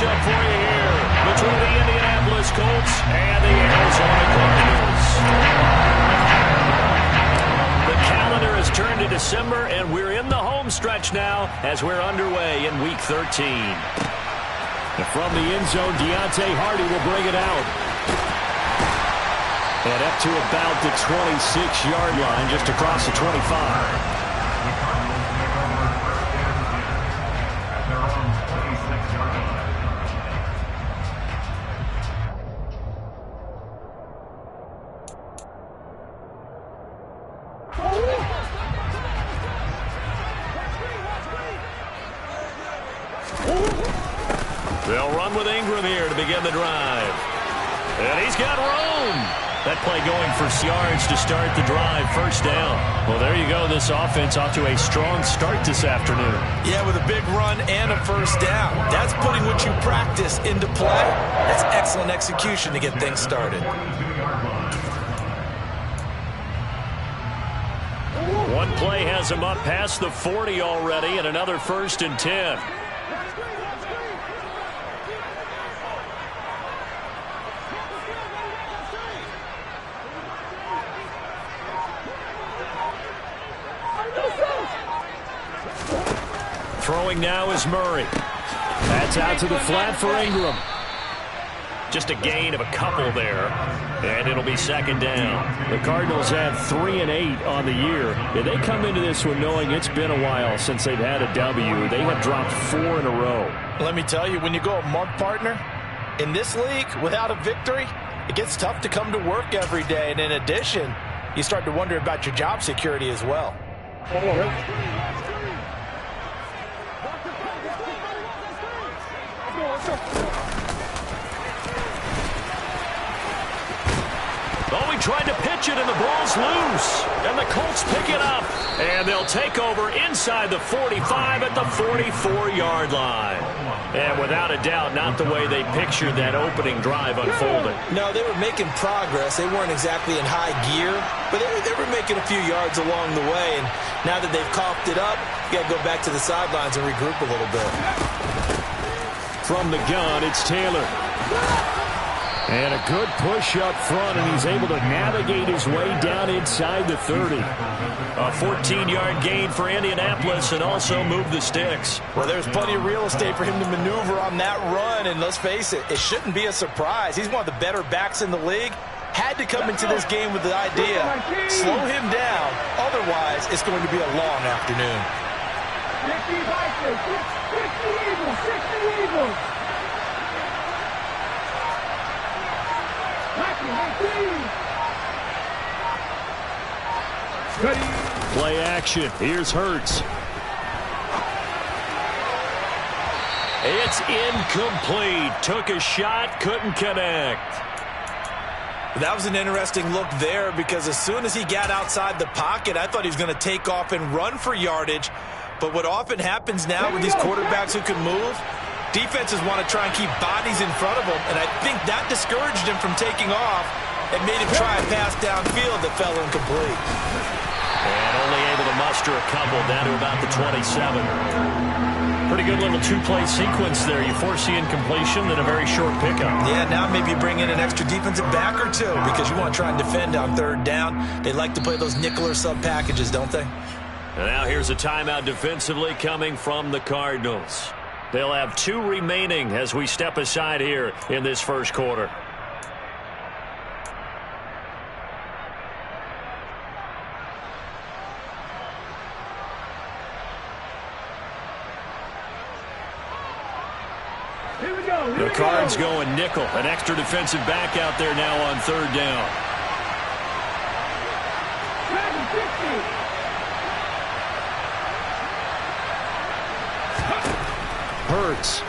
matchup for you here between the Indianapolis Colts and the Arizona Cardinals. The calendar has turned to December, and we're in the home stretch now as we're underway in Week 13. And from the end zone, Deontay Hardy will bring it out. And up to about the 26-yard line, just across the 25. They'll run with Ingram here to begin the drive. And he's got room. That play going for yards to start the drive. First down. Well, there you go. This offense off to a strong start this afternoon. Yeah, with a big run and a first down. That's putting what you practice into play. That's excellent execution to get things started. One play has him up past the 40 already, and another 1st and 10. Throwing now is Murray. That's out to the flat for Ingram. Just a gain of a couple there, and it'll be 2nd down. The Cardinals have 3 and 8 on the year. And they come into this one knowing it's been a while since they've had a W. They have dropped 4 in a row. Let me tell you, when you go a month, partner, in this league, without a victory, it gets tough to come to work every day. And in addition, you start to wonder about your job security as well. Oh, he tried to pitch it, and the ball's loose. And the Colts pick it up. And they'll take over inside the 45 at the 44-yard line. And without a doubt, not the way they pictured that opening drive unfolding. No, they were making progress. They weren't exactly in high gear, but they were making a few yards along the way. And now that they've coughed it up, you got to go back to the sidelines and regroup a little bit. From the gun, it's Taylor. And a good push up front, and he's able to navigate his way down inside the 30. A 14-yard gain for Indianapolis, and also move the sticks. Well, there's plenty of real estate for him to maneuver on that run, and let's face it, it shouldn't be a surprise. He's one of the better backs in the league. Had to come into this game with the idea, slow him down, otherwise it's going to be a long afternoon. 60 Vikings, 60 Eagles, 60 Eagles. Play action. Here's Hurts. It's incomplete. Took a shot, couldn't connect. That was an interesting look there because as soon as he got outside the pocket, I thought he was going to take off and run for yardage. But what often happens now with these quarterbacks who can move, defenses want to try and keep bodies in front of them, and I think that discouraged him from taking off and made him try a pass downfield that fell incomplete. And only able to muster a couple down to about the 27. Pretty good little two-play sequence there. You force the incompletion, then a very short pickup. Yeah, now maybe you bring in an extra defensive back or two because you want to try and defend on 3rd down. They like to play those nickel or sub packages, don't they? And now here's a timeout defensively coming from the Cardinals. They'll have 2 remaining as we step aside here in this first quarter. The Cards going nickel. An extra defensive back out there now on 3rd down. Hurts.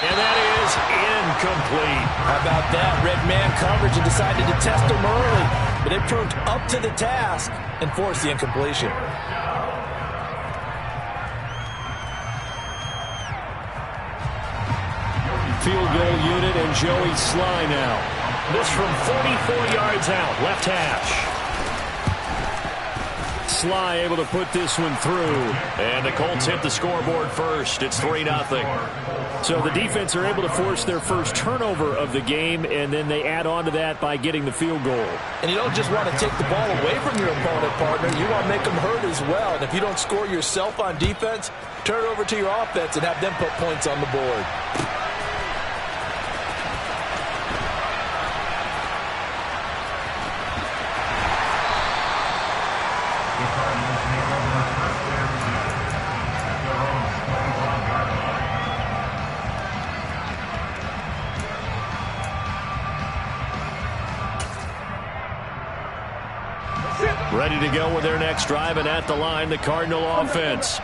And that is incomplete. How about that? Red man coverage and decided to test him early. But it proved up to the task and forced the incompletion. Field goal unit and Joey Sly now. This from 44 yards out, left hash. Sly able to put this one through. And the Colts hit the scoreboard first. It's 3-0. So the defense are able to force their first turnover of the game, and then they add on to that by getting the field goal. And you don't just want to take the ball away from your opponent, partner. You want to make them hurt as well. And if you don't score yourself on defense, turn it over to your offense and have them put points on the board. Ready to go with their next drive, and at the line, the Cardinal offense.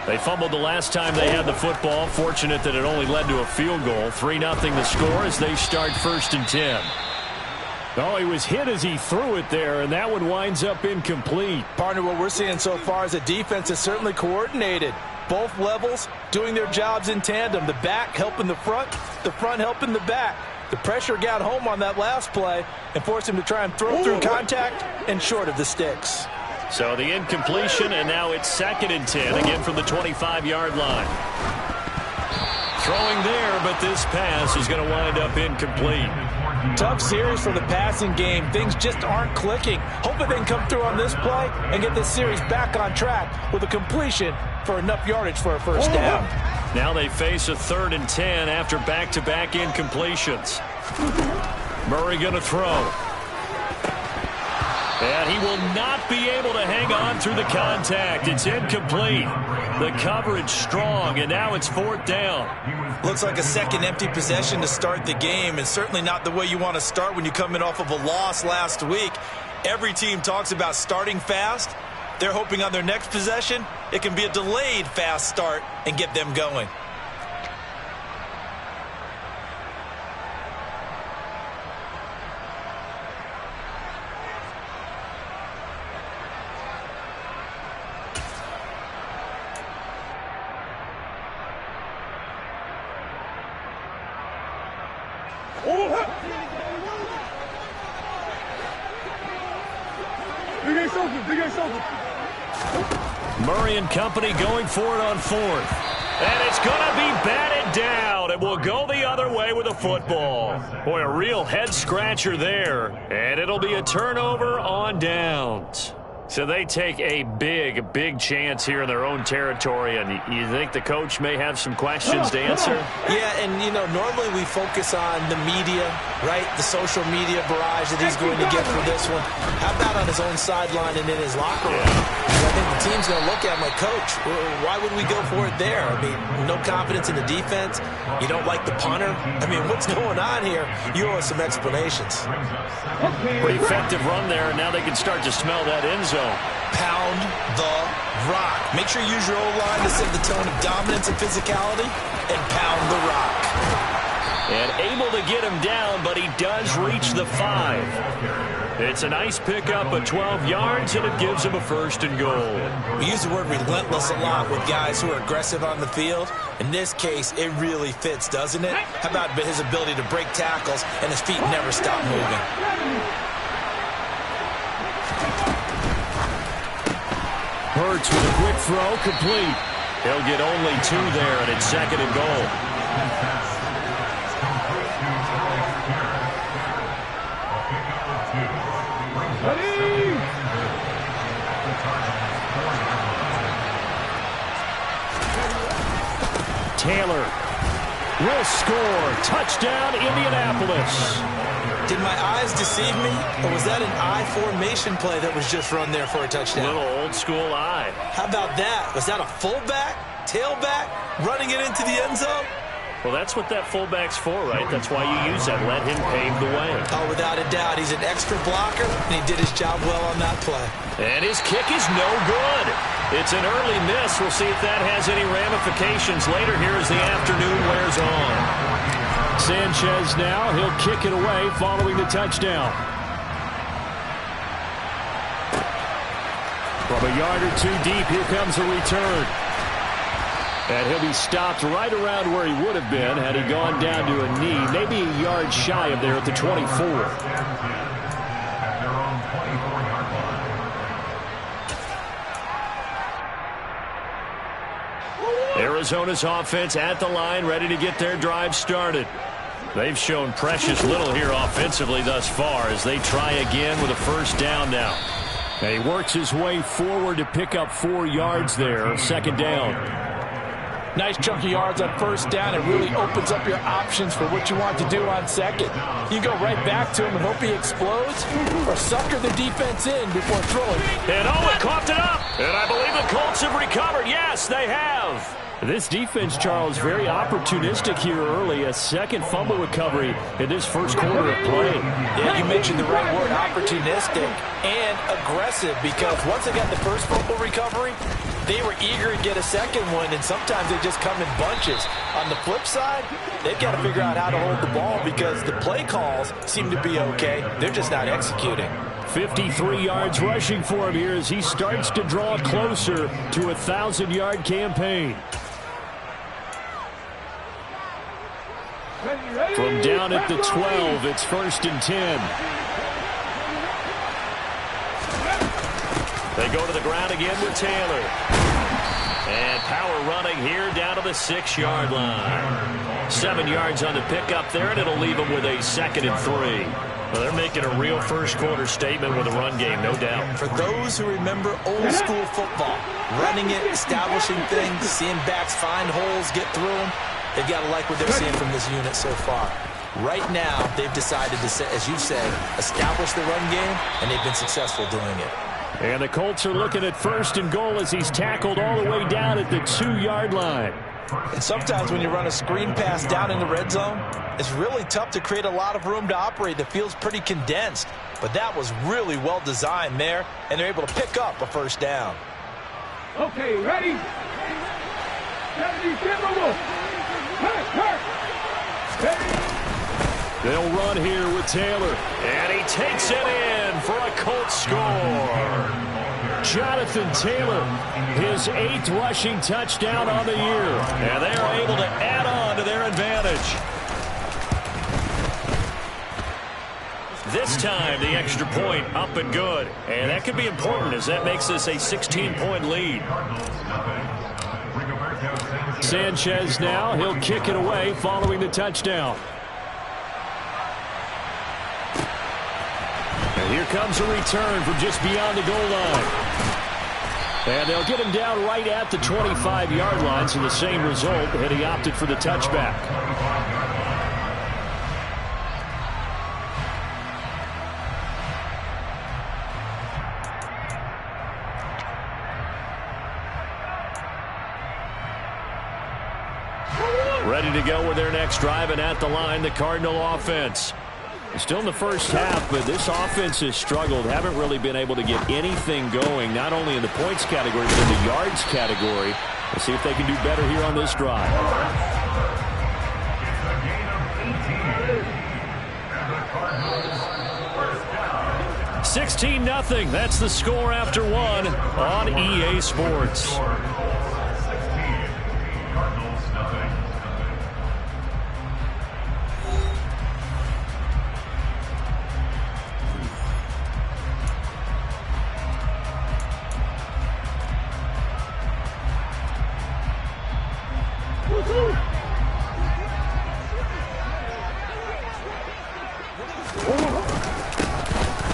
They fumbled the last time they had the football. Fortunate that it only led to a field goal. 3-0 the score as they start 1st and 10. Oh, he was hit as he threw it there, and that one winds up incomplete. Partner, what we're seeing so far is the defense is certainly coordinated. Both levels doing their jobs in tandem. The back helping the front helping the back. The pressure got home on that last play and forced him to try and throw through contact and short of the sticks. So the incompletion, and now it's 2nd and 10, again from the 25-yard line. Throwing there, but this pass is going to wind up incomplete. Tough series for the passing game. Things just aren't clicking. Hoping they can come through on this play and get this series back on track with a completion for enough yardage for a first down. Now they face a 3rd and 10 after back-to-back incompletions. Murray going to throw. And he will not be able to hang on through the contact. It's incomplete. The coverage strong, and now it's 4th down. Looks like a second empty possession to start the game, and certainly not the way you want to start when you come in off of a loss last week. Every team talks about starting fast. They're hoping on their next possession, it can be a delayed fast start and get them going. Murray and company going for it on 4th. And it's going to be batted down. It will go the other way with a football. Boy, a real head-scratcher there. And it'll be a turnover on downs. So they take a big chance here in their own territory, and you think the coach may have some questions to answer? Yeah, and, you know, normally we focus on the media, right? The social media barrage that he's going to get for this one. How about on his own sideline and in his locker room? I think the team's going to look at him like, Coach, why would we go for it there? I mean, no confidence in the defense. You don't like the punter. I mean, what's going on here? You owe us some explanations. Pretty effective run there, and now they can start to smell that end zone. Pound the rock. Make sure you use your O-line to set the tone of dominance and physicality, and pound the rock. And able to get him down, but he does reach the 5. It's a nice pickup of 12 yards, and it gives him a 1st and goal. We use the word relentless a lot with guys who are aggressive on the field. In this case, it really fits, doesn't it? How about his ability to break tackles and his feet never stop moving? Hurts with a quick throw, complete. He'll get only 2 there, and it's 2nd and goal. Taylor will score. Touchdown, Indianapolis. Did my eyes deceive me, or was that an I formation play that was just run there for a touchdown? Little old school eye. How about that? Was that a fullback, tailback, running it into the end zone? Well, that's what that fullback's for, right? That's why you use that. Let him pave the way. Oh, without a doubt. He's an extra blocker, and he did his job well on that play. And his kick is no good. It's an early miss. We'll see if that has any ramifications later here as the afternoon wears on. Sanchez now. He'll kick it away following the touchdown. From a yard or 2 deep, here comes a return. And he'll be stopped right around where he would have been had he gone down to a knee, maybe a yard shy of there at the 24. Arizona's offense at the line, ready to get their drive started. They've shown precious little here offensively thus far as they try again with a first down now. And he works his way forward to pick up 4 yards there. Second down. Nice chunk of yards on first down. It really opens up your options for what you want to do on second. You go right back to him and hope he explodes, or sucker the defense in before throwing. And Owen coughed it up. And I believe the Colts have recovered. Yes, they have. This defense, Charles, very opportunistic here early. A second fumble recovery in this first quarter of play. Yeah, you mentioned the right word, opportunistic and aggressive, because once they got the first fumble recovery, they were eager to get a second one, and sometimes they just come in bunches. On the flip side, they've got to figure out how to hold the ball because the play calls seem to be okay. They're just not executing. 53 yards rushing for him here as he starts to draw closer to a 1,000-yard campaign. From down at the 12, it's 1st and 10. They go to the ground again with Taylor. And power running here down to the 6-yard line. 7 yards on the pickup there, and it'll leave them with a 2nd and 3. Well, they're making a real first-quarter statement with a run game, no doubt. For those who remember old-school football, running it, establishing things, seeing backs find holes, get through them, they've got to like what they're seeing from this unit so far. Right now, they've decided to, as you said, establish the run game, and they've been successful doing it. And the Colts are looking at 1st and goal as he's tackled all the way down at the 2-yard line. And sometimes when you run a screen pass down in the red zone, it's really tough to create a lot of room to operate. The field's pretty condensed, but that was really well designed there, and they're able to pick up a first down. Okay, ready? They'll run here with Taylor, and he takes it in for a Colts score. Jonathan Taylor, his 8th rushing touchdown on the year, and they are able to add on to their advantage. This time, the extra point up and good, and that could be important as that makes this a 16-point lead. Sanchez now, he'll kick it away following the touchdown. And here comes a return from just beyond the goal line. And they'll get him down right at the 25-yard line, so the same result, and he opted for the touchback. Ready to go with their next drive, and at the line, the Cardinal offense. Still in the first half, but this offense has struggled. Haven't really been able to get anything going, not only in the points category, but in the yards category. Let's see if they can do better here on this drive. 16-0. That's the score after one on EA Sports.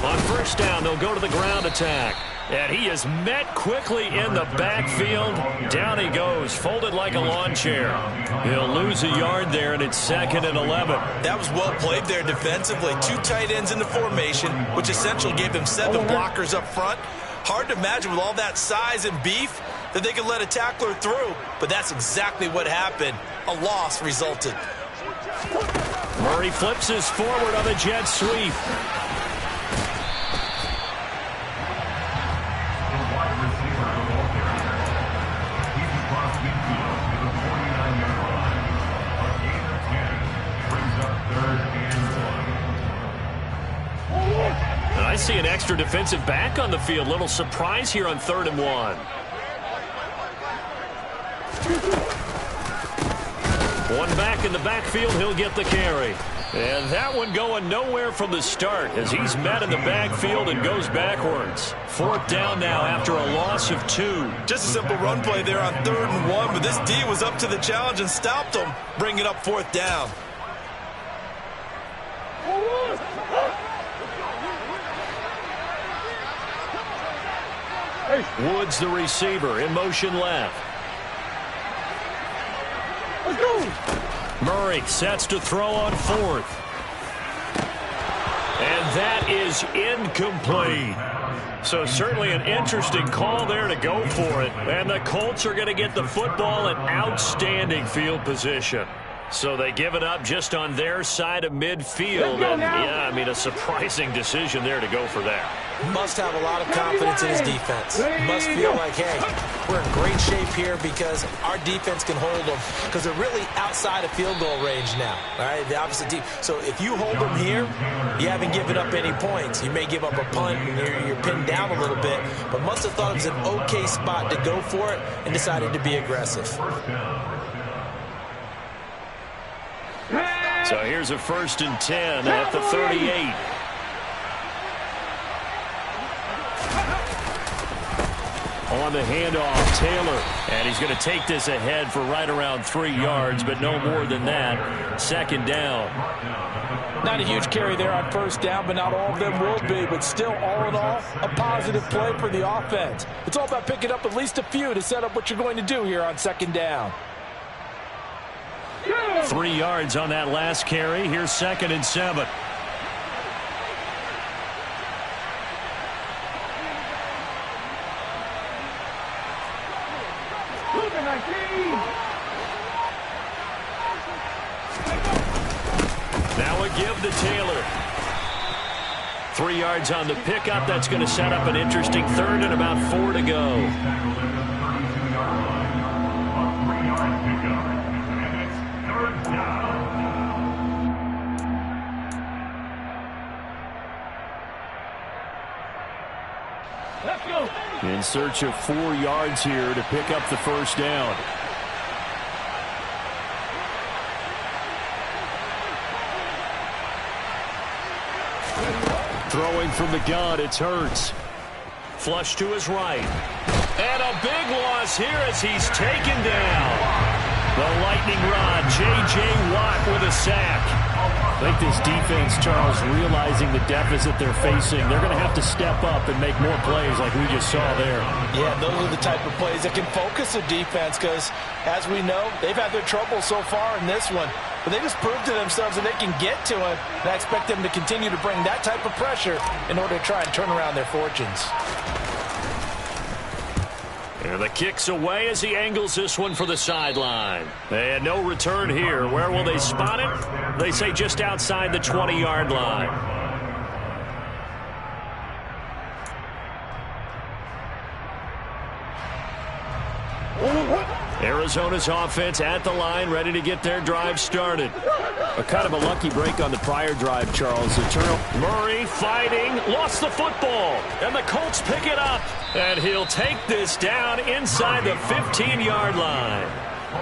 On first down, they'll go to the ground attack. And he is met quickly in the backfield. Down he goes, folded like a lawn chair. He'll lose a yard there, and it's 2nd and 11. That was well played there defensively. 2 tight ends in the formation, which essentially gave them 7 blockers up front. Hard to imagine with all that size and beef that they could let a tackler through, but that's exactly what happened. A loss resulted. Murray flips his forward on the jet sweep. And I see an extra defensive back on the field. Little surprise here on 3rd and 1. One back in the backfield, he'll get the carry. And that one going nowhere from the start as he's met in the backfield and goes backwards. 4th down now after a loss of 2. Just a simple run play there on 3rd and 1, but this D was up to the challenge and stopped him, bringing up 4th down. Woods, the receiver, in motion left. Let's go. Murray sets to throw on 4th. And that is incomplete. So certainly an interesting call there to go for it. And the Colts are going to get the football in outstanding field position. So they give it up just on their side of midfield. And, yeah, I mean, a surprising decision there to go for that. Must have a lot of confidence in his defense. Must feel like, hey, we're in great shape here because our defense can hold them because they're really outside of field goal range now. All right, the opposite team. So if you hold them here, you haven't given up any points. You may give up a punt and you're pinned down a little bit, but must have thought it was an okay spot to go for it and decided to be aggressive. So here's a 1st and 10 at the 38. On the handoff, Taylor. And he's going to take this ahead for right around 3 yards, but no more than that. 2nd down. Not a huge carry there on 1st down, but not all of them will be. But still, all in all, a positive play for the offense. It's all about picking up at least a few to set up what you're going to do here on 2nd down. 3 yards on that last carry. Here's 2nd and 7. Now a give to Taylor. 3 yards on the pickup. That's going to set up an interesting 3rd and about 4 to go. In search of 4 yards here to pick up the 1st down. Throwing from the gun, it's Hurts. Flush to his right. And a big loss here as he's taken down. The lightning rod, J.J. Watt with a sack. I think this defense, Charles, realizing the deficit they're facing, they're going to have to step up and make more plays like we just saw there. Yeah, those are the type of plays that can focus a defense because, as we know, they've had their trouble so far in this one. But they just proved to themselves that they can get to it, and I expect them to continue to bring that type of pressure in order to try and turn around their fortunes. And the kick's away as he angles this one for the sideline. And no return here. Where will they spot it? They say just outside the 20-yard line. Arizona's offense at the line, ready to get their drive started. A kind of a lucky break on the prior drive, Charles. The turnover. Murray fighting, lost the football, and the Colts pick it up. And he'll take this down inside the 15-yard line.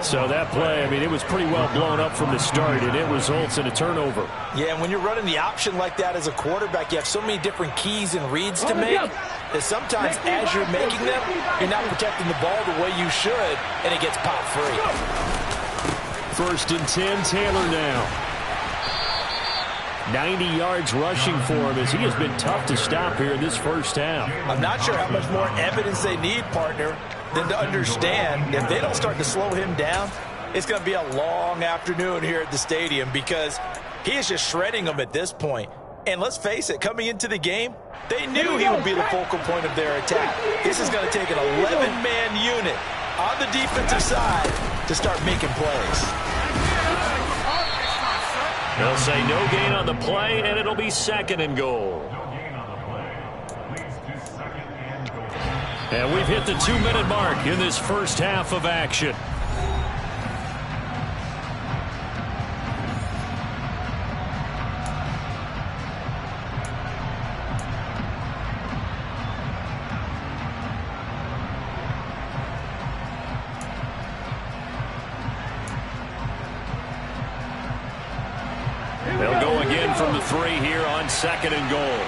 So that play, I mean, it was pretty well blown up from the start, and it results in a turnover. Yeah, and when you're running the option like that as a quarterback, you have so many different keys and reads to make that sometimes as you're making them, you're not protecting the ball the way you should, and it gets popped free. 1st and 10, Taylor now. 90 yards rushing for him as he has been tough to stop here in this first half. I'm not sure how much more evidence they need, partner, than to understand if they don't start to slow him down, it's going to be a long afternoon here at the stadium because he is just shredding them at this point. And let's face it, coming into the game, they knew he would be the focal point of their attack. This is going to take an 11-man unit on the defensive side to start making plays. They'll say no gain on the play, and it'll be 2nd and goal. And we've hit the 2-minute mark in this first half of action. They'll from the 3 here on 2nd and goal.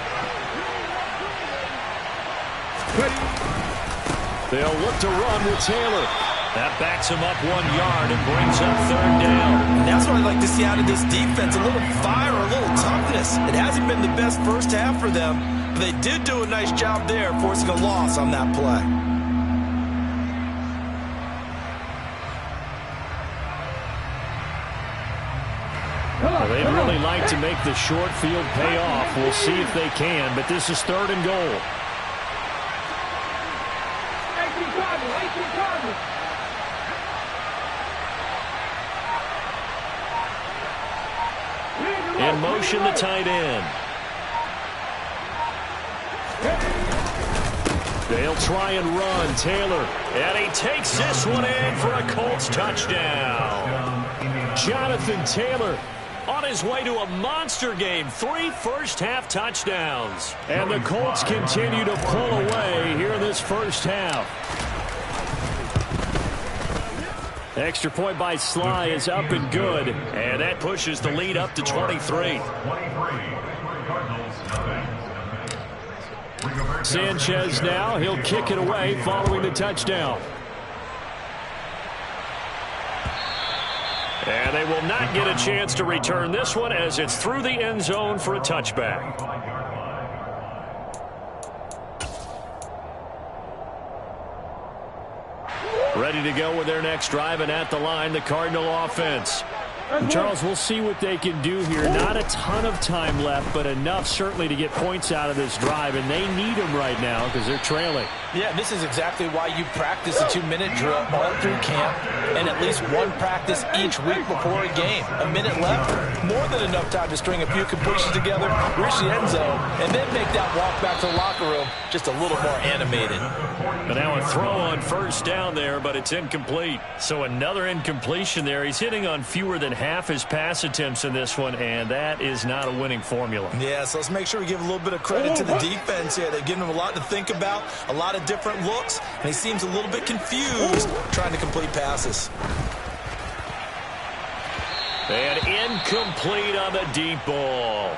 They'll look to run with Taylor. That backs him up 1 yard and brings up 3rd down. And that's what I'd like to see out of this defense, a little fire, a little toughness. It hasn't been the best first half for them, but they did do a nice job there forcing a loss on that play. Well, they'd really like to make the short field pay off. We'll see if they can, but this is 3rd and goal. In motion, the tight end. They'll try and run. Taylor. And he takes this one in for a Colts touchdown. Jonathan Taylor on his way to a monster game. 3 first-half touchdowns. And the Colts continue to pull away here in this first half. Extra point by Sly is up and good. And that pushes the lead up to 23. Sanchez now. He'll kick it away following the touchdown. And they will not get a chance to return this one as it's through the end zone for a touchback. Ready to go with their next drive, and at the line, the Cardinal offense. Charles, we'll see what they can do here. Not a ton of time left, but enough certainly to get points out of this drive, and they need them right now because they're trailing. Yeah, this is exactly why you practice a 2-minute drill all through camp and at least one practice each week before a game. A minute left, more than enough time to string a few completions together, reach the end zone, and then make that walk back to the locker room just a little more animated. But now a throw on first down there, but it's incomplete. So another incompletion there. He's hitting on fewer than half his pass attempts in this one, and that is not a winning formula. Yeah, so let's make sure we give a little bit of credit to the defense here. They've given him a lot to think about, a lot of different looks, and he seems a little bit confused trying to complete passes. And incomplete on the deep ball.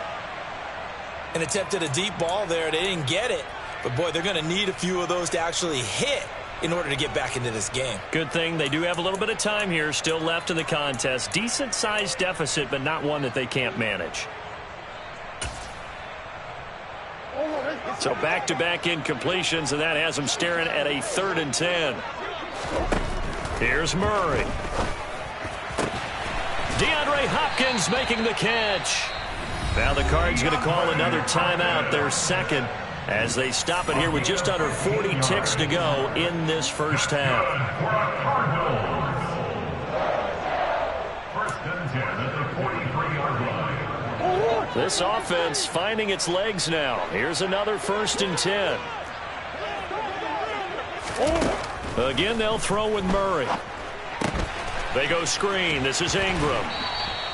An attempt at a deep ball there. They didn't get it. But, boy, they're going to need a few of those to actually hit in order to get back into this game. Good thing they do have a little bit of time here still left in the contest. Decent-sized deficit, but not one that they can't manage. So back-to-back incompletions, and that has them staring at a 3rd and 10. Here's Murray. DeAndre Hopkins making the catch. Now the Cards going to call another timeout, their second, as they stop it here with just under 40 ticks to go in this first half. This offense finding its legs now. Here's another 1st and 10. Again, they'll throw with Murray. They go screen. This is Ingram.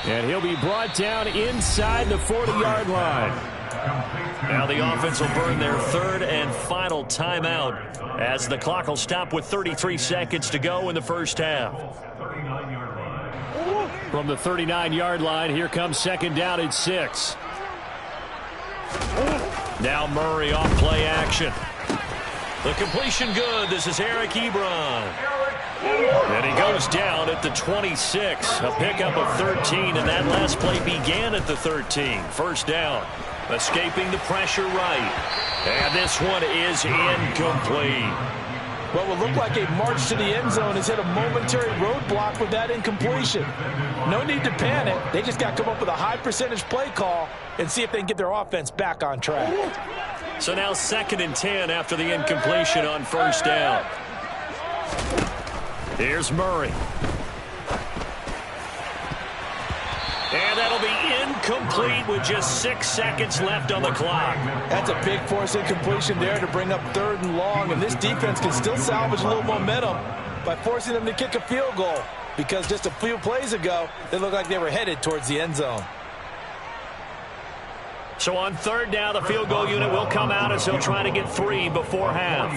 And he'll be brought down inside the 40-yard line. Now the offense will burn their 3rd and final timeout as the clock will stop with 33 seconds to go in the first half. From the 39-yard line, here comes 2nd down and 6. Now Murray off play action. The completion good. This is Eric Ebron. And he goes down at the 26. A pickup of 13, and that last play began at the 13. First down. Escaping the pressure right. And this one is incomplete. What will look like a march to the end zone has hit a momentary roadblock with that incompletion. No need to panic. They just got to come up with a high percentage play call and see if they can get their offense back on track. So now 2nd and 10 after the incompletion on first down. Here's Murray. And that'll be incomplete with just 6 seconds left on the clock. That's a big force incompletion there to bring up 3rd and long, and this defense can still salvage a little momentum by forcing them to kick a field goal, because just a few plays ago, they looked like they were headed towards the end zone. So on 3rd down, the field goal unit will come out as he'll try to get 3 before half.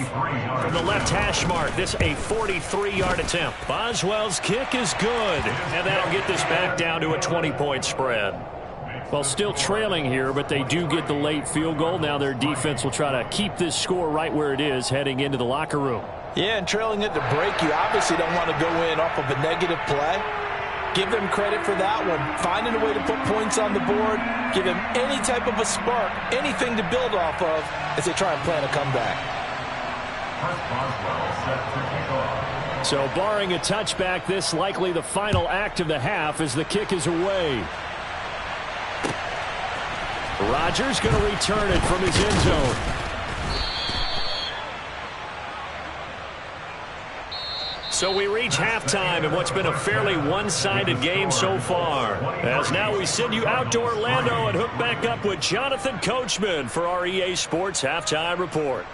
From the left hash mark, this a 43-yard attempt. Boswell's kick is good, and that'll get this back down to a 20-point spread. Well, still trailing here, but they do get the late field goal. Now their defense will try to keep this score right where it is heading into the locker room. Yeah, and trailing at the break, you obviously don't want to go in off of a negative play. Give them credit for that one. Finding a way to put points on the board, give them any type of a spark, anything to build off of as they try and plan a comeback. So barring a touchback, this likely the final act of the half as the kick is away. Rodgers going to return it from his end zone. So we reach halftime in what's been a fairly one-sided game so far. As now we send you out to Orlando and hook back up with Jonathan Coachman for our EA Sports Halftime Report.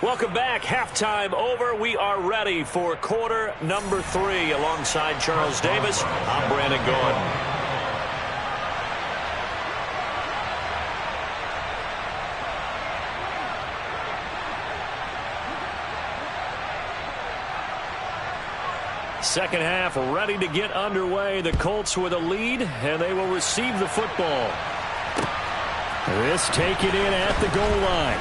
Welcome back. Halftime over. We are ready for quarter number 3. Alongside Charles Davis, I'm Brandon Gordon. Second half ready to get underway. The Colts with a lead, and they will receive the football. This taken in at the goal line.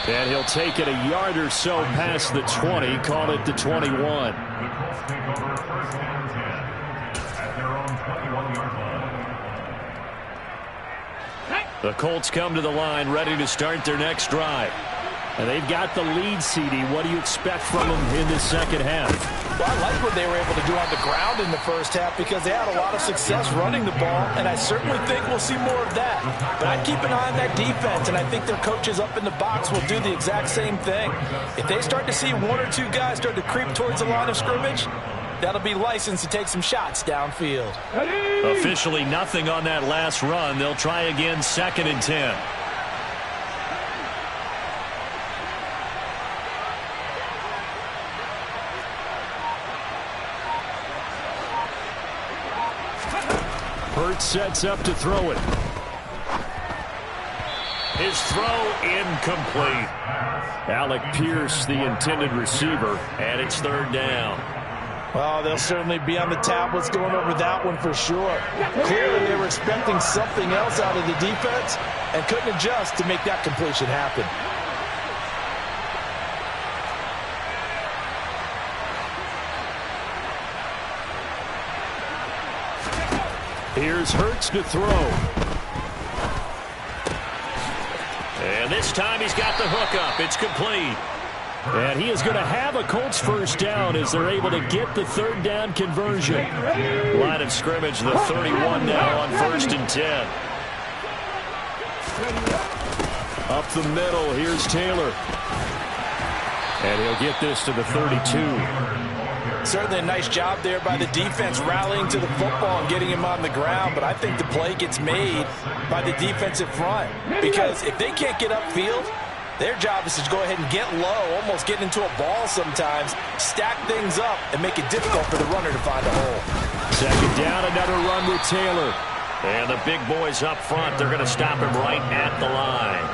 And he'll take it a yard or so past the 20, call it the 21. The Colts come to the line ready to start their next drive. And they've got the lead, CD. What do you expect from them in this second half? Well, I like what they were able to do on the ground in the first half because they had a lot of success running the ball, and I certainly think we'll see more of that. But I'd keep an eye on that defense, and I think their coaches up in the box will do the exact same thing. If they start to see one or two guys start to creep towards the line of scrimmage, that'll be licensed to take some shots downfield. Officially nothing on that last run. They'll try again, 2nd and 10. Hurts sets up to throw it. His throw incomplete. Alec Pierce, the intended receiver, and it's 3rd down. Well, they'll certainly be on the tablets going over that one for sure. Clearly, they were expecting something else out of the defense and couldn't adjust to make that completion happen. Here's Hurts to throw. And this time he's got the hook up. It's complete. And he is going to have a Colts first down as they're able to get the 3rd down conversion. Line of scrimmage, the 31 now on 1st and 10. Up the middle, here's Taylor. And he'll get this to the 32. Certainly a nice job there by the defense rallying to the football and getting him on the ground, but I think the play gets made by the defensive front because if they can't get upfield, their job is to go ahead and get low, almost get into a ball sometimes, stack things up, and make it difficult for the runner to find a hole. 2nd down, another run with Taylor. And the big boys up front, they're going to stop him right at the line.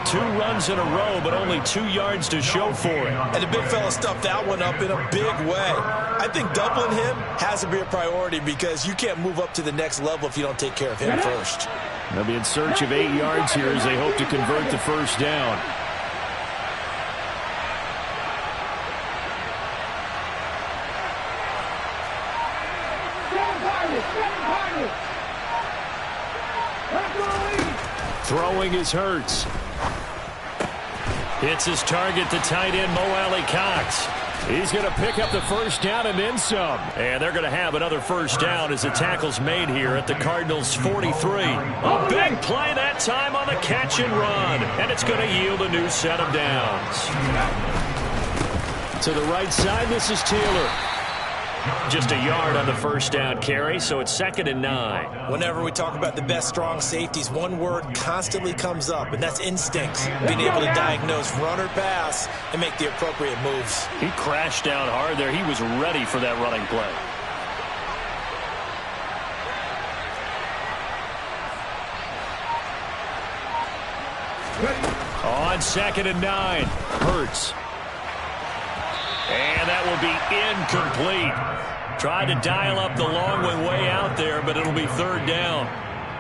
2 runs in a row, but only 2 yards to show for it. And the big fella stuffed that one up in a big way. I think doubling him has to be a priority because you can't move up to the next level if you don't take care of him first. They'll be in search of 8 yards here as they hope to convert the first down. Throwing is Hurts. Hits his target, the tight end, Mo Alley Cox. He's going to pick up the first down and then some. And they're going to have another first down as the tackle's made here at the Cardinals' 43. A big play that time on the catch and run. And it's going to yield a new set of downs. To the right side, this is Taylor. Just a yard on the first down carry, so it's 2nd and 9. Whenever we talk about the best strong safeties, one word constantly comes up, and that's instincts. Being able to diagnose run or pass and make the appropriate moves. He crashed down hard there. He was ready for that running play. On 2nd and 9, Hurts. And that will be incomplete. Tried to dial up the long way out there, but it'll be 3rd down.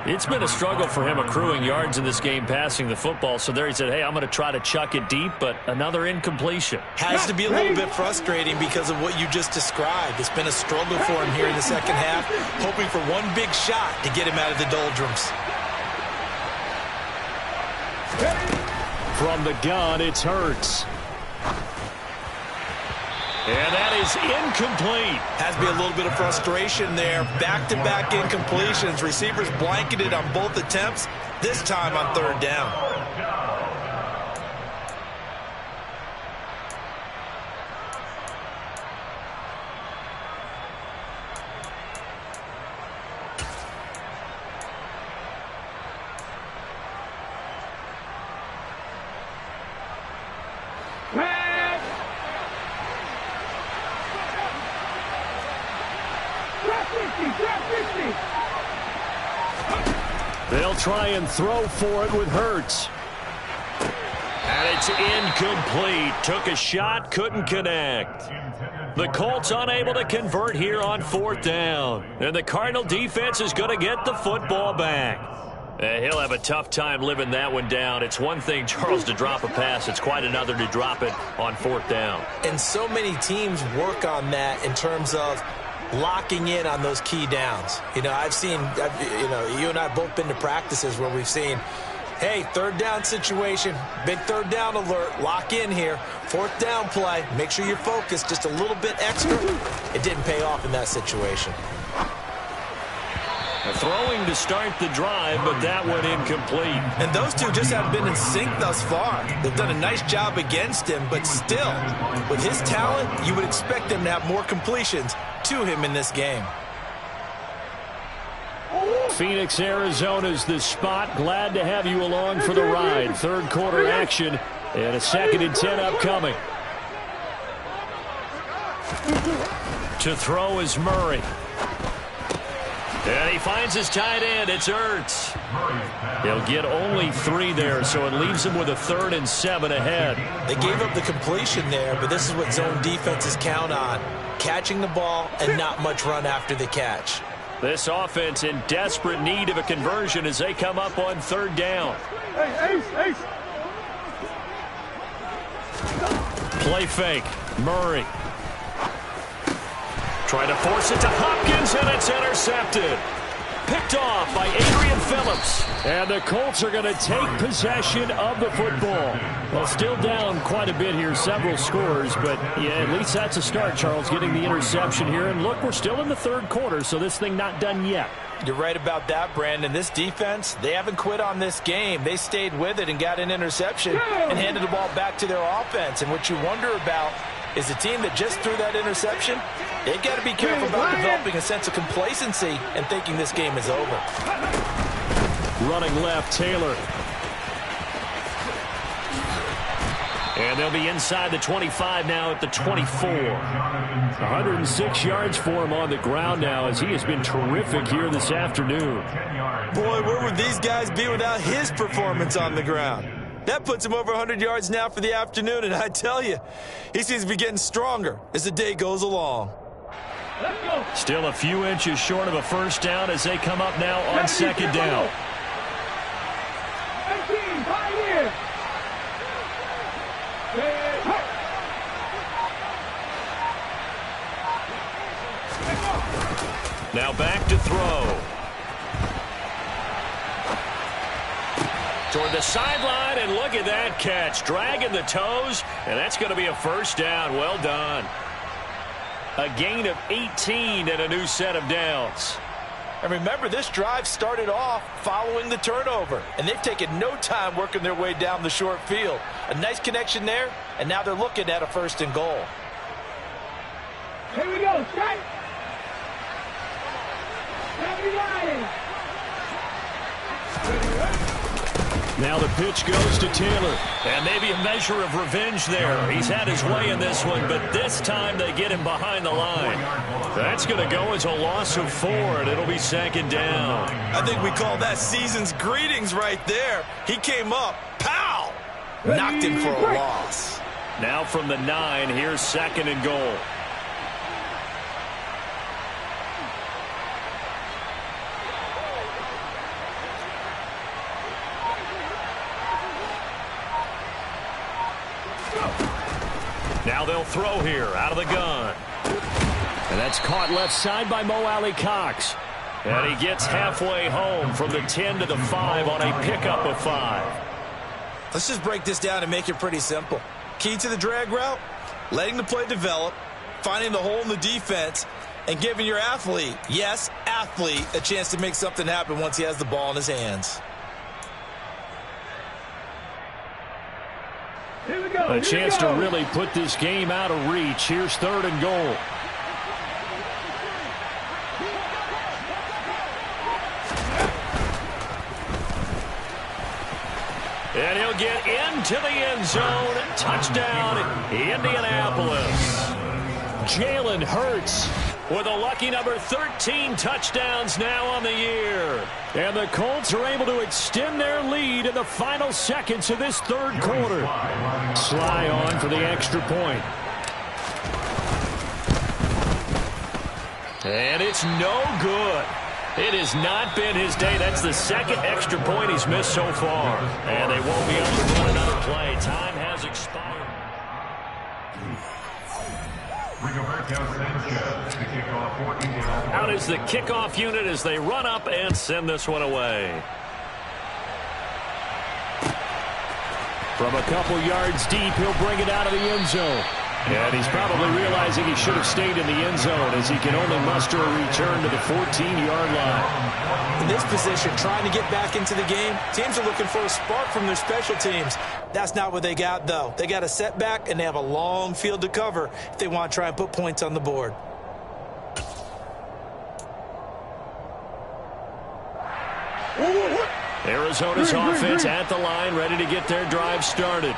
It's been a struggle for him accruing yards in this game passing the football. So there he said, hey, I'm going to try to chuck it deep, but another incompletion. Has to be a little bit frustrating because of what you just described. It's been a struggle for him here in the second half, hoping for one big shot to get him out of the doldrums. From the gun, it's Hurts. And that is incomplete. Has to be a little bit of frustration there. Back-to-back incompletions. Receivers blanketed on both attempts, this time on 3rd down. They'll try and throw for it with Hurts. And it's incomplete. Took a shot, couldn't connect. The Colts unable to convert here on 4th down. And the Cardinal defense is going to get the football back. He'll have a tough time living that one down. It's one thing, Charles, to drop a pass. It's quite another to drop it on 4th down. And so many teams work on that in terms of locking in on those key downs. You know, I've seen, you and I have both been to practices where we've seen, hey, 3rd down situation, big 3rd down alert, lock in here, 4th down play, make sure you're focused just a little bit extra. It didn't pay off in that situation. Throwing to start the drive, but that one incomplete. And those two just haven't been in sync thus far. They've done a nice job against him, but still, with his talent, you would expect them to have more completions to him in this game. Phoenix, Arizona's the spot. Glad to have you along for the ride. 3rd quarter action and a 2nd and 10 upcoming. To throw is Murray. And he finds his tight end. It's Hurts. He'll get only 3 there, so it leaves him with a 3rd and 7 ahead. They gave up the completion there, but this is what zone defenses count on. Catching the ball and not much run after the catch. This offense in desperate need of a conversion as they come up on 3rd down. Ace. Play fake. Murray. Trying to force it to Hopkins, and it's intercepted. Picked off by Adrian Phillips. And the Colts are going to take possession of the football. Well, still down quite a bit here, several scores, but yeah, at least that's a start, Charles, getting the interception here. And look, we're still in the 3rd quarter, so this thing not done yet. You're right about that, Brandon. This defense, they haven't quit on this game. They stayed with it and got an interception and handed the ball back to their offense. And what you wonder about is the team that just threw that interception, they've got to be careful about developing a sense of complacency and thinking this game is over. Running left, Taylor. And they'll be inside the 25 now at the 24. 106 yards for him on the ground now as he has been terrific here this afternoon. Boy, where would these guys be without his performance on the ground? That puts him over 100 yards now for the afternoon, and I tell you, he seems to be getting stronger as the day goes along. Still a few inches short of a 1st down as they come up now on 2nd down. Now back to throw. Toward the sideline, and look at that catch. Dragging the toes, and that's going to be a 1st down. Well done. A gain of 18 and a new set of downs. And remember, this drive started off following the turnover, and they've taken no time working their way down the short field. A nice connection there, and now they're looking at a 1st and goal. Here we go, strike. Now the pitch goes to Taylor. And maybe a measure of revenge there. He's had his way in this one, but this time they get him behind the line. That's going to go as a loss of 4, and it'll be 2nd down. I think we call that season's greetings right there. He came up, pow! knocked him for a loss. Now from the 9, here's 2nd and goal. Now they'll throw here out of the gun. And that's caught left side by Mo Alley-Cox. And he gets halfway home from the 10 to the 5 on a pickup of 5. Let's just break this down and make it pretty simple. Key to the drag route, letting the play develop, finding the hole in the defense, and giving your athlete, yes, athlete, a chance to make something happen once he has the ball in his hands. A chance to really put this game out of reach. Here's 3rd and goal. And he'll get into the end zone. Touchdown, Indianapolis. Jalen Hurts with a lucky number 13 touchdowns now on the year. And the Colts are able to extend their lead in the final seconds of this 3rd quarter. Sly on for the extra point. And it's no good. It has not been his day. That's the 2nd extra point he's missed so far. And they won't be able to run another play. Time has expired. Out is the kickoff unit as they run up and send this one away. From a couple yards deep, he'll bring it out of the end zone. And he's probably realizing he should have stayed in the end zone as he can only muster a return to the 14-yard line. In this position, trying to get back into the game, teams are looking for a spark from their special teams. That's not what they got, though. They got a setback, and they have a long field to cover if they want to try and put points on the board. Arizona's offense at the line, ready to get their drive started.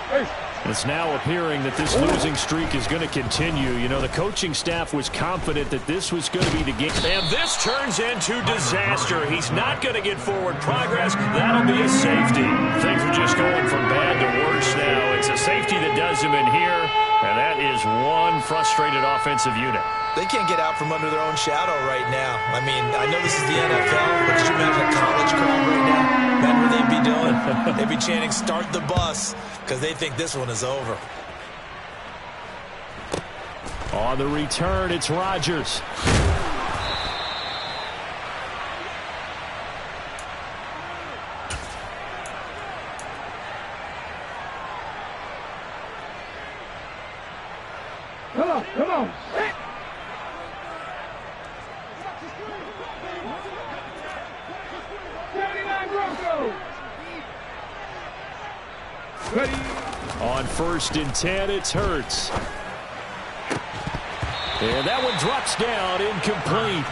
It's now appearing that this losing streak is going to continue. You know, the coaching staff was confident that this was going to be the game. And this turns into disaster. He's not going to get forward progress. That'll be a safety. Things are just going from bad to worse now. It's a safety that does him in here, and that is one frustrated offensive unit. They can't get out from under their own shadow right now. I mean, I know this is the NFL, but could you imagine a college crowd right now? Imagine what they'd be doing. They'd be chanting, "Start the bus," because they think this one is over. On the return, it's Rodgers. Come on. Ready. On 1st and 10, it's Hurts. And that one drops down, incomplete.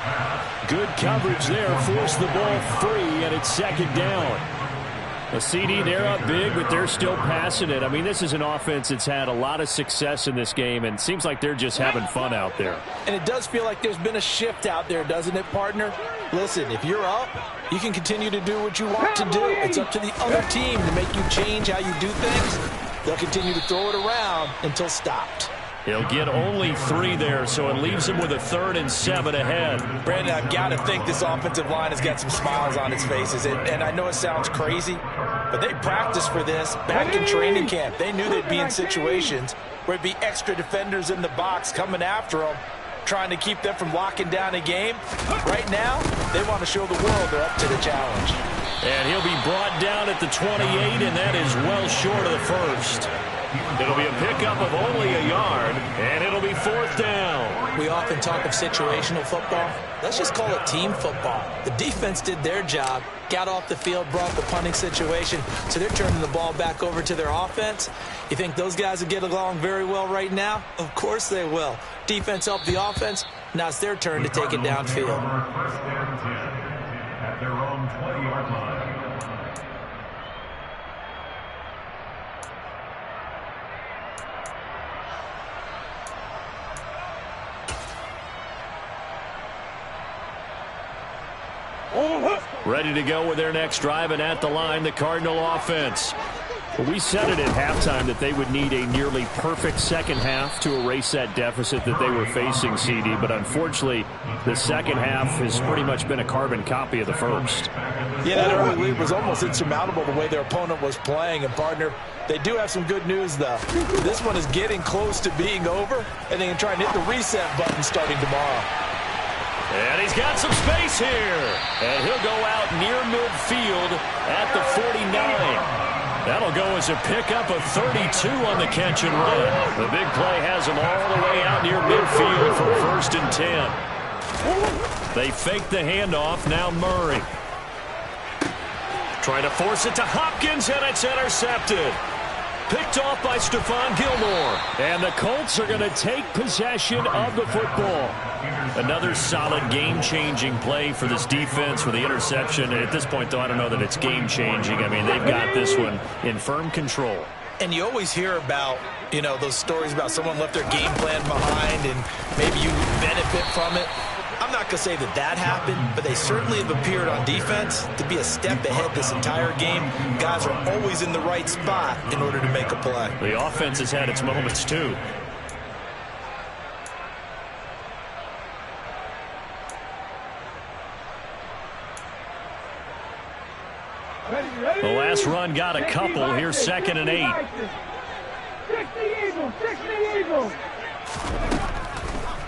Good coverage there, forced the ball free, and it's 2nd down. A CD, they're up big, but they're still passing it. I mean, this is an offense that's had a lot of success in this game, and it seems like they're just having fun out there. And it does feel like there's been a shift out there, doesn't it, partner? Listen, if you're up, you can continue to do what you want to do. It's up to the other team to make you change how you do things. They'll continue to throw it around until stopped. He'll get only 3 there, so it leaves him with a 3rd and 7 ahead. Brandon, I've got to think this offensive line has got some smiles on its faces. And I know it sounds crazy, but they practiced for this back in training camp. They knew they'd be in situations where there'd be extra defenders in the box coming after them, trying to keep them from locking down a game. Right now, they want to show the world they're up to the challenge. And he'll be brought down at the 28, and that is well short of the 1st. It'll be a pickup of only a yard, and it'll be 4th down. We often talk of situational football. Let's just call it team football. The defense did their job, got off the field, brought the punting situation, so they're turning the ball back over to their offense. You think those guys will get along very well right now? Of course they will. Defense helped the offense. Now it's their turn to take it downfield. At their own 20-yard line. Ready to go with their next drive, and at the line, the Cardinal offense. Well, we said it at halftime that they would need a nearly perfect second half to erase that deficit that they were facing, CD. But unfortunately, the second half has pretty much been a carbon copy of the first. Yeah, that early lead was almost insurmountable the way their opponent was playing. And, partner, they do have some good news, though. This one is getting close to being over, and they can try and hit the reset button starting tomorrow. And he's got some space here. And he'll go out near midfield at the 49. That'll go as a pickup of 32 on the catch and run. The big play has him all the way out near midfield for 1st and 10. They fake the handoff. Now Murray. Trying to force it to Hopkins, and it's intercepted. Picked off by Stephon Gilmore. And the Colts are going to take possession of the football. Another solid game-changing play for this defense with the interception. At this point, though, I don't know that it's game-changing. I mean, they've got this one in firm control. And you always hear about, you know, those stories about someone left their game plan behind and maybe you benefit from it. I'm not going to say that that happened, but they certainly have appeared on defense to be a step ahead this entire game. Guys are always in the right spot in order to make a play. The offense has had its moments, too. The last run got a couple. Here's 2nd and 8. 60 Eagles.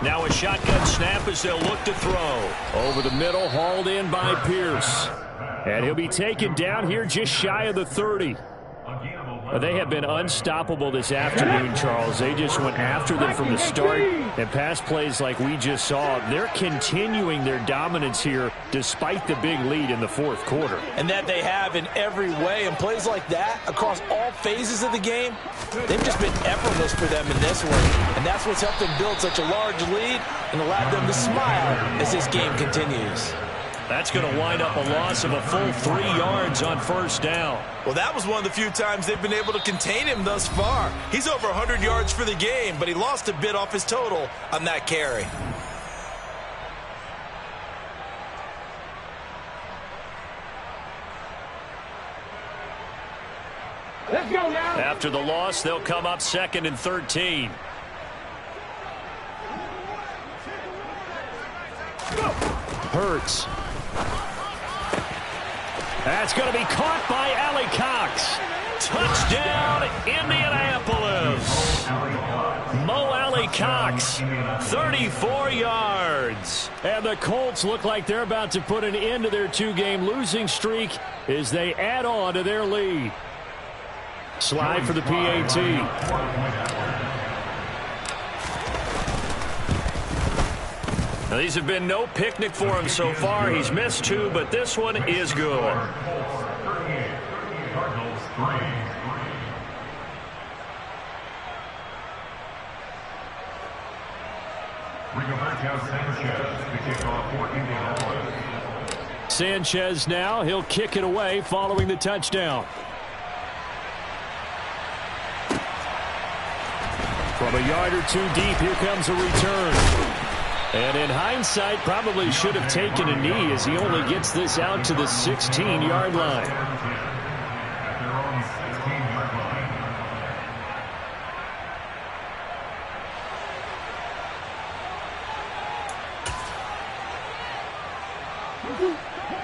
Now a shotgun snap as they'll look to throw. Over the middle, hauled in by Pierce. And he'll be taken down here just shy of the 30. They have been unstoppable this afternoon, Charles. They just went after them from the start. And pass plays like we just saw, they're continuing their dominance here despite the big lead in the 4th quarter. And that they have in every way. And plays like that across all phases of the game, they've just been effortless for them in this one. And that's what's helped them build such a large lead and allowed them to smile as this game continues. That's going to wind up a loss of a full 3 yards on 1st down. Well, that was one of the few times they've been able to contain him thus far. He's over 100 yards for the game, but he lost a bit off his total on that carry. Let's go now. After the loss, they'll come up 2nd and 13. Hurts. That's going to be caught by Allie Cox. Touchdown, Indianapolis. Mo Allie Cox, 34 yards. And the Colts look like they're about to put an end to their 2-game losing streak as they add on to their lead. Slide for the PAT. Now, these have been no picnic for him so far. He's missed 2, but this one is good. Sanchez now, he'll kick it away following the touchdown. From a yard or 2 deep, here comes a return. And in hindsight, probably should have taken a knee as he only gets this out to the 16-yard line.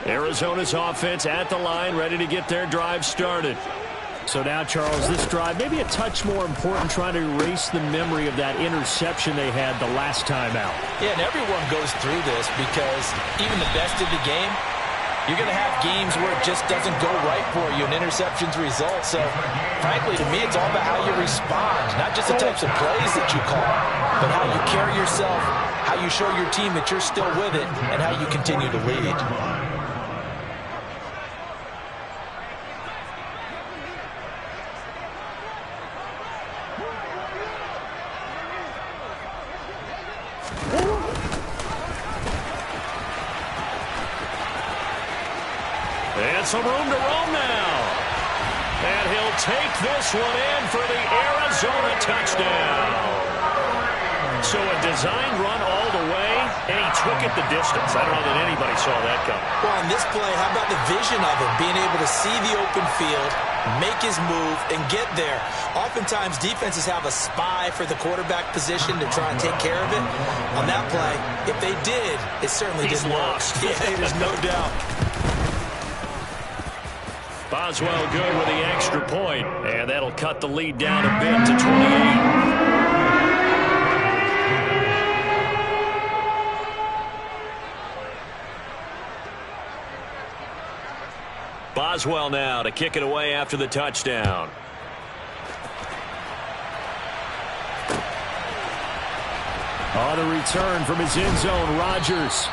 Arizona's offense at the line, ready to get their drive started. So now, Charles, this drive maybe a touch more important, trying to erase the memory of that interception they had the last time out. Yeah, and everyone goes through this because even the best of the game, you're going to have games where it just doesn't go right for you, and interceptions result. So, frankly, to me, it's all about how you respond, not just the types of plays that you call, but how you carry yourself, how you show your team that you're still with it, and how you continue to lead. And some room to roam now. And he'll take this one in for the Arizona touchdown. So a design run all the way, and he took it the distance. I don't know that anybody saw that coming. Well, on this play, how about the vision of him, being able to see the open field, make his move, and get there. Oftentimes, defenses have a spy for the quarterback position to try and take care of it. On that play, if they did, it certainly didn't work. Yeah, there's no doubt. Boswell good with the extra point, and that'll cut the lead down a bit to 28. Boswell now to kick it away after the touchdown. On the return from his end zone, Rodgers.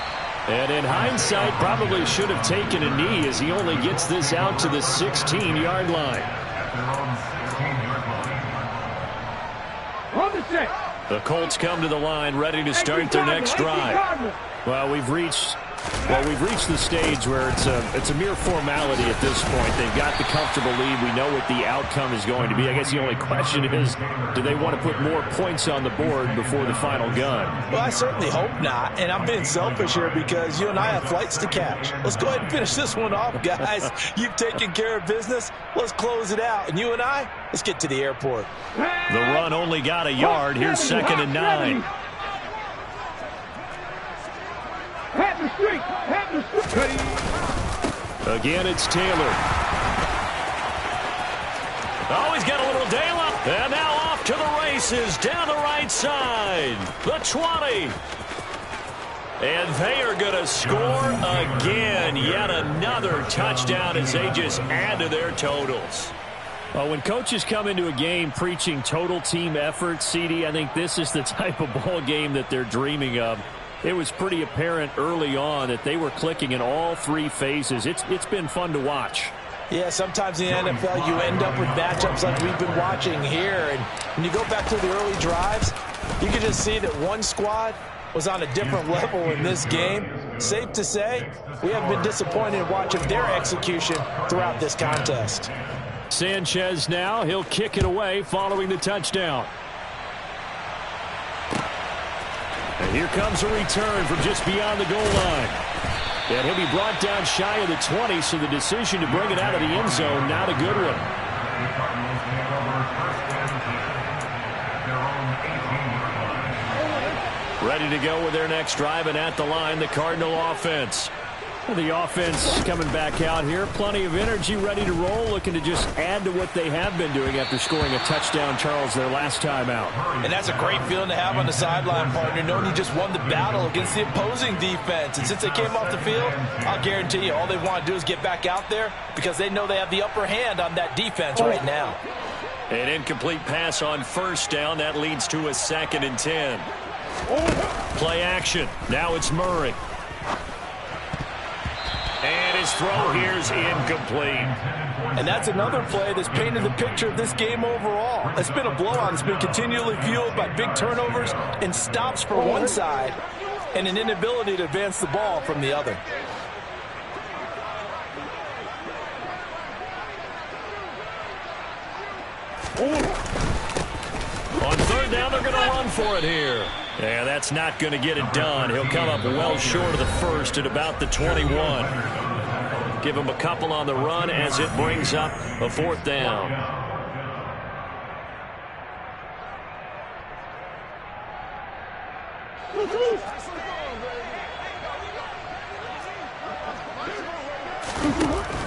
And in hindsight, probably should have taken a knee as he only gets this out to the 16-yard line. The Colts come to the line ready to start their next drive. Well, we've reached the stage where it's a mere formality at this point. They've got the comfortable lead. We know what the outcome is going to be. I guess the only question is, do they want to put more points on the board before the final gun? Well, I certainly hope not. And I'm being selfish here because you and I have flights to catch. Let's go ahead and finish this one off, guys. You've taken care of business. Let's close it out. And you and I, let's get to the airport. The run only got a yard. Here's 2nd and 9. Again, it's Taylor. Oh, he's got a little daylight. And now off to the races down the right side. The 20. And they are going to score again. Yet another touchdown as they just add to their totals. Well, when coaches come into a game preaching total team effort, CD, I think this is the type of ball game that they're dreaming of. It was pretty apparent early on that they were clicking in all three phases. It's been fun to watch. Yeah, sometimes in the NFL you end up with matchups like we've been watching here. And when you go back to the early drives, you can just see that one squad was on a different level in this game. Safe to say, we haven't been disappointed in watching their execution throughout this contest. Sanchez now, he'll kick it away following the touchdown. And here comes a return from just beyond the goal line. And he'll be brought down shy of the 20, so the decision to bring it out of the end zone, not a good one. Ready to go with their next drive, and at the line, the Cardinal offense. Well, the offense coming back out here. Plenty of energy, ready to roll, looking to just add to what they have been doing after scoring a touchdown, Charles, their last time out. And that's a great feeling to have on the sideline, partner, knowing you just won the battle against the opposing defense. And since they came off the field, I'll guarantee you all they want to do is get back out there because they know they have the upper hand on that defense right now. An incomplete pass on first down. That leads to a 2nd and 10. Play action. Now it's Murray. And his throw here's incomplete. And that's another play that's painted the picture of this game overall. It's been a blowout. It's been continually fueled by big turnovers and stops for one side and an inability to advance the ball from the other. On 3rd down, they're going to run for it here. Yeah, that's not going to get it done. He'll come up well short of the first at about the 21. Give him a couple on the run as it brings up a 4th down.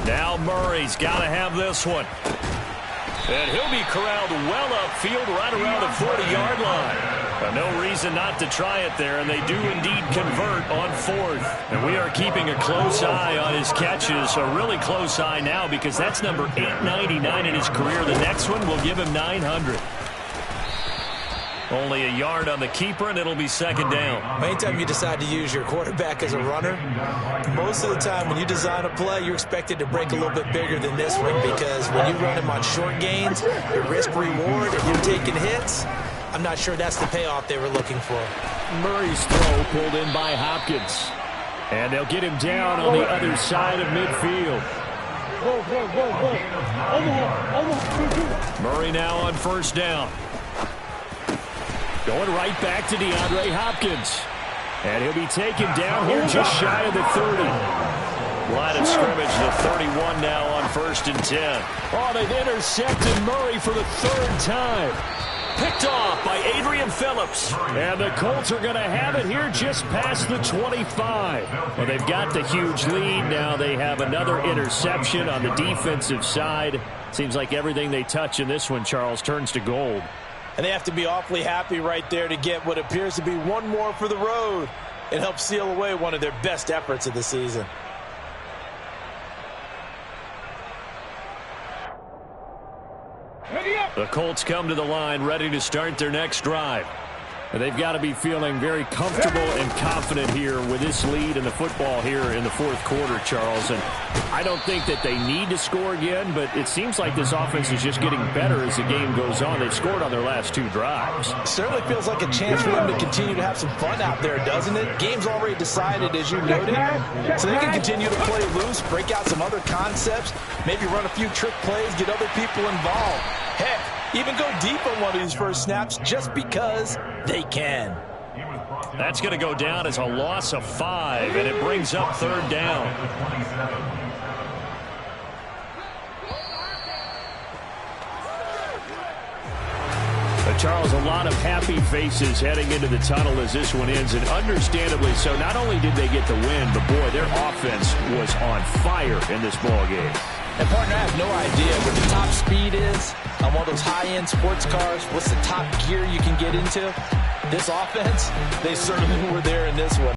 Now Murray's got to have this one. And he'll be corralled well upfield right around the 40-yard line. No reason not to try it there, and they do indeed convert on 4th. And we are keeping a close eye on his catches, a really close eye now because that's number 899 in his career. The next one will give him 900. Only a yard on the keeper, and it'll be 2nd down. Anytime you decide to use your quarterback as a runner, most of the time when you design a play, you're expected to break a little bit bigger than this one because when you run him on short gains, your risk-reward, and you're taking hits, I'm not sure that's the payoff they were looking for. Murray's throw pulled in by Hopkins. And they'll get him down on the other side of midfield. Murray now on 1st down. Going right back to DeAndre Hopkins. And he'll be taken down here just shy of the 30. Line of scrimmage, the 31 now on 1st and 10. Oh, they've intercepted Murray for the 3rd time. Picked off by Adrian Phillips. And the Colts are going to have it here just past the 25. Well, they've got the huge lead. Now they have another interception on the defensive side. Seems like everything they touch in this one, Charles, turns to gold. And they have to be awfully happy right there to get what appears to be one more for the road. It helps seal away one of their best efforts of the season. The Colts come to the line ready to start their next drive. And they've got to be feeling very comfortable and confident here with this lead in the football here in the 4th quarter, Charles. And I don't think that they need to score again, but it seems like this offense is just getting better as the game goes on. They've scored on their last 2 drives. Certainly feels like a chance for them to continue to have some fun out there, doesn't it? Game's already decided, as you noted, so they can continue to play loose, break out some other concepts, maybe run a few trick plays, get other people involved. Heck, even go deep on one of these first snaps just because they can. That's going to go down as a loss of 5, and it brings up 3rd down. Charles, a lot of happy faces heading into the tunnel as this one ends, and understandably so. Not only did they get the win, but boy, their offense was on fire in this ball game. And partner, I have no idea what the top speed is on one of those high-end sports cars. What's the top gear you can get into? This offense, they certainly were there in this one.